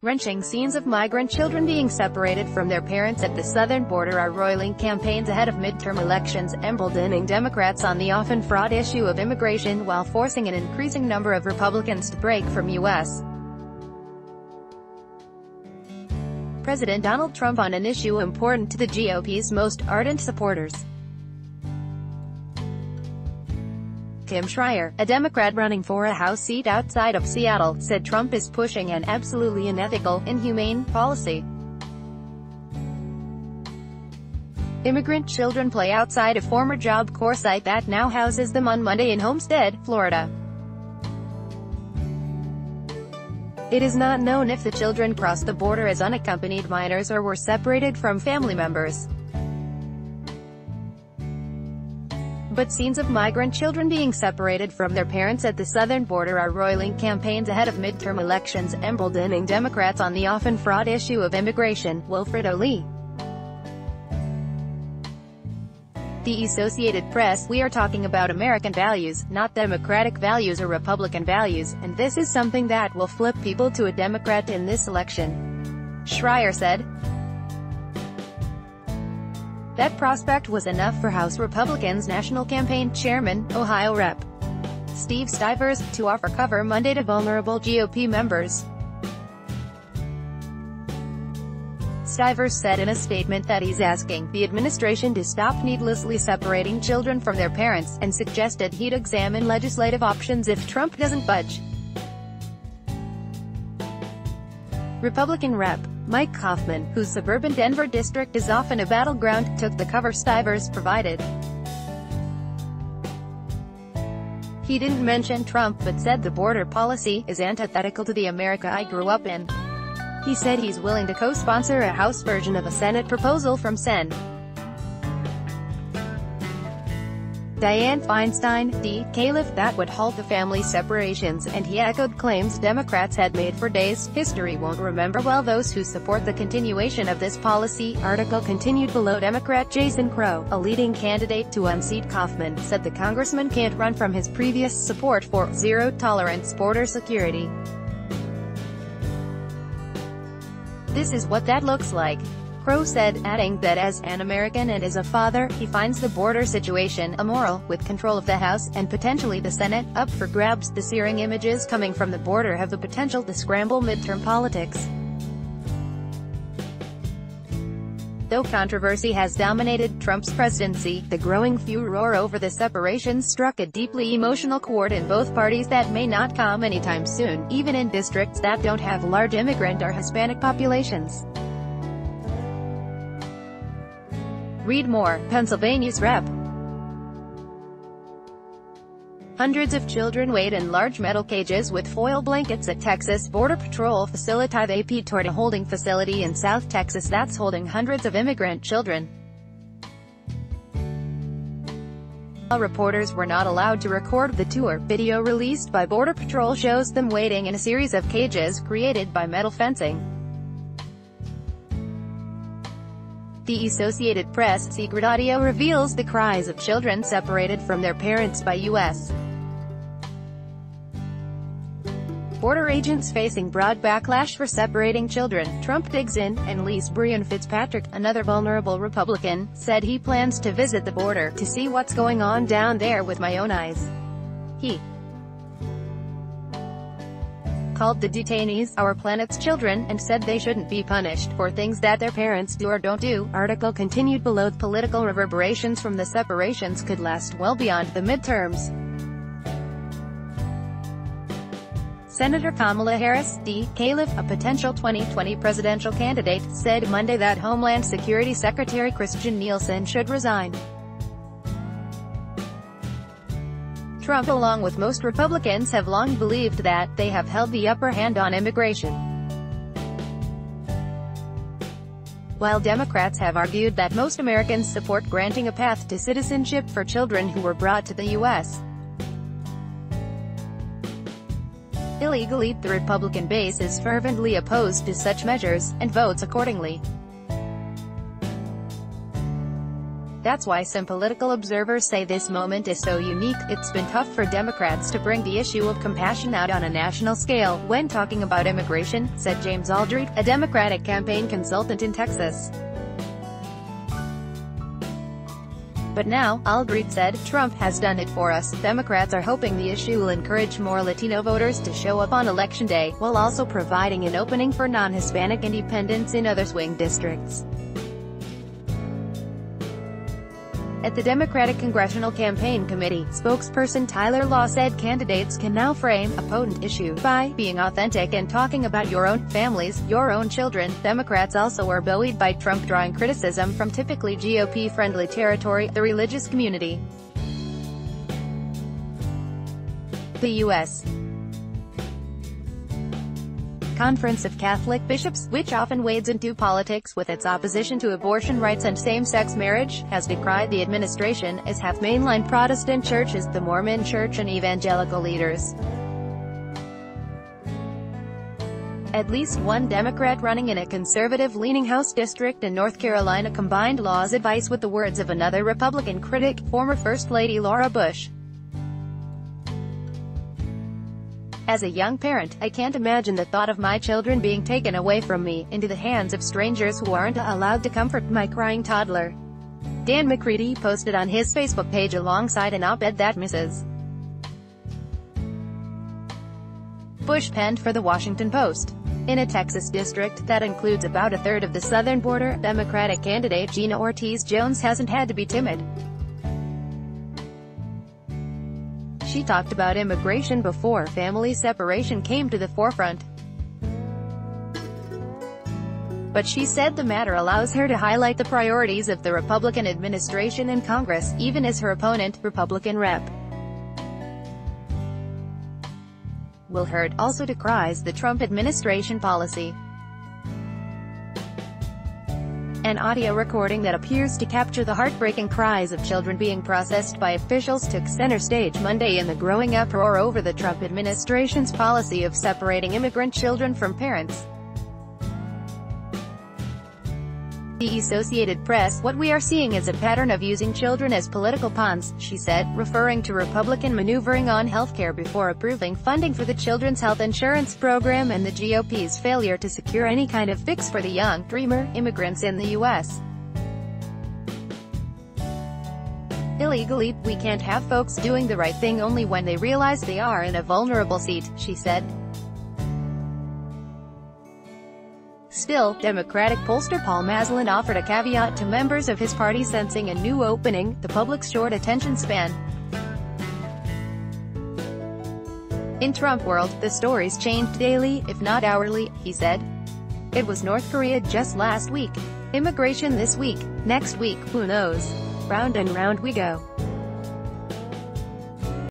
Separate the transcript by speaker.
Speaker 1: Wrenching scenes of migrant children being separated from their parents at the southern border are roiling campaigns ahead of midterm elections, emboldening Democrats on the often fraught issue of immigration while forcing an increasing number of Republicans to break from U.S. President Donald Trump on an issue important to the GOP's most ardent supporters. Tim Schreier, a Democrat running for a House seat outside of Seattle, said Trump is pushing an absolutely unethical, inhumane policy. Immigrant children play outside a former Job Corps site that now houses them on Monday in Homestead, Florida. It is not known if the children crossed the border as unaccompanied minors or were separated from family members. But scenes of migrant children being separated from their parents at the southern border are roiling campaigns ahead of midterm elections, emboldening Democrats on the often fraught issue of immigration. Wilfredo Lee. The Associated Press: "We are talking about American values, not Democratic values or Republican values, and this is something that will flip people to a Democrat in this election," Schreier said. That prospect was enough for House Republicans' National Campaign Chairman, Ohio Rep. Steve Stivers, to offer cover Monday to vulnerable GOP members. Stivers said in a statement that he's asking the administration to stop needlessly separating children from their parents, and suggested he'd examine legislative options if Trump doesn't budge. Republican Rep. Mike Coffman, whose suburban Denver district is often a battleground, took the cover Stivers provided. He didn't mention Trump but said the border policy is antithetical to the America I grew up in. He said he's willing to co-sponsor a House version of a Senate proposal from Sen. Dianne Feinstein, D. Caliph, that would halt the family separations, and he echoed claims Democrats had made for days. "History won't remember well those who support the continuation of this policy." Article continued below. Democrat Jason Crow, a leading candidate to unseat Kaufman, said the congressman can't run from his previous support for zero-tolerance border security. "This is what that looks like," Crow said, adding that as an American and as a father, he finds the border situation immoral, with control of the House, and potentially the Senate, up for grabs. The searing images coming from the border have the potential to scramble midterm politics. Though controversy has dominated Trump's presidency, the growing furor over the separation struck a deeply emotional chord in both parties that may not come anytime soon, even in districts that don't have large immigrant or Hispanic populations. Read more. Pennsylvania's Rep. Hundreds of children wait in large metal cages with foil blankets at Texas Border Patrol facility. AP toward a holding facility in South Texas that's holding hundreds of immigrant children. While reporters were not allowed to record the tour, video released by Border Patrol shows them waiting in a series of cages created by metal fencing. The Associated Press secret audio reveals the cries of children separated from their parents by U.S. border agents facing broad backlash for separating children. Trump digs in, and Lise Brian Fitzpatrick, another vulnerable Republican, said he plans to visit the border to see what's going on down there with my own eyes. He called the detainees "our planet's children," and said they shouldn't be punished for things that their parents do or don't do. Article continued below. Political reverberations from the separations could last well beyond the midterms. Senator Kamala Harris, D. Caliph, a potential 2020 presidential candidate, said Monday that Homeland Security Secretary Christian Nielsen should resign. Trump, along with most Republicans, have long believed that they have held the upper hand on immigration, while Democrats have argued that most Americans support granting a path to citizenship for children who were brought to the U.S. illegally. The Republican base is fervently opposed to such measures, and votes accordingly. That's why some political observers say this moment is so unique. It's been tough for Democrats to bring the issue of compassion out on a national scale when talking about immigration, said James Aldrete, a Democratic campaign consultant in Texas. But now, Aldrete said, Trump has done it for us. Democrats are hoping the issue will encourage more Latino voters to show up on Election Day, while also providing an opening for non-Hispanic independents in other swing districts. At the Democratic Congressional Campaign Committee, spokesperson Tyler Law said candidates can now frame a potent issue by being authentic and talking about your own families, your own children. Democrats also are buoyed by Trump drawing criticism from typically GOP-friendly territory, the religious community. The U.S. Conference of Catholic Bishops, which often wades into politics with its opposition to abortion rights and same-sex marriage, has decried the administration, as have mainline Protestant churches, the Mormon Church and evangelical leaders. At least one Democrat running in a conservative-leaning House district in North Carolina combined Law's advice with the words of another Republican critic, former First Lady Laura Bush. As a young parent, I can't imagine the thought of my children being taken away from me, into the hands of strangers who aren't allowed to comfort my crying toddler. Dan McCready posted on his Facebook page alongside an op-ed that Mrs. Bush penned for the Washington Post. In a Texas district that includes about a third of the southern border, Democratic candidate Gina Ortiz Jones hasn't had to be timid. She talked about immigration before family separation came to the forefront. But she said the matter allows her to highlight the priorities of the Republican administration and Congress, even as her opponent, Republican Rep. Will Hurd, also decries the Trump administration policy. An audio recording that appears to capture the heartbreaking cries of children being processed by officials took center stage Monday in the growing uproar over the Trump administration's policy of separating immigrant children from parents. The Associated Press, "What we are seeing is a pattern of using children as political pawns," she said, referring to Republican maneuvering on healthcare before approving funding for the Children's Health Insurance Program and the GOP's failure to secure any kind of fix for the young, dreamer, immigrants in the U.S. Illegally, we can't have folks doing the right thing only when they realize they are in a vulnerable seat, she said. Still, Democratic pollster Paul Maslin offered a caveat to members of his party sensing a new opening, the public's short attention span. In Trump world, the stories changed daily, if not hourly, he said. It was North Korea just last week. Immigration this week. Next week, who knows? Round and round we go.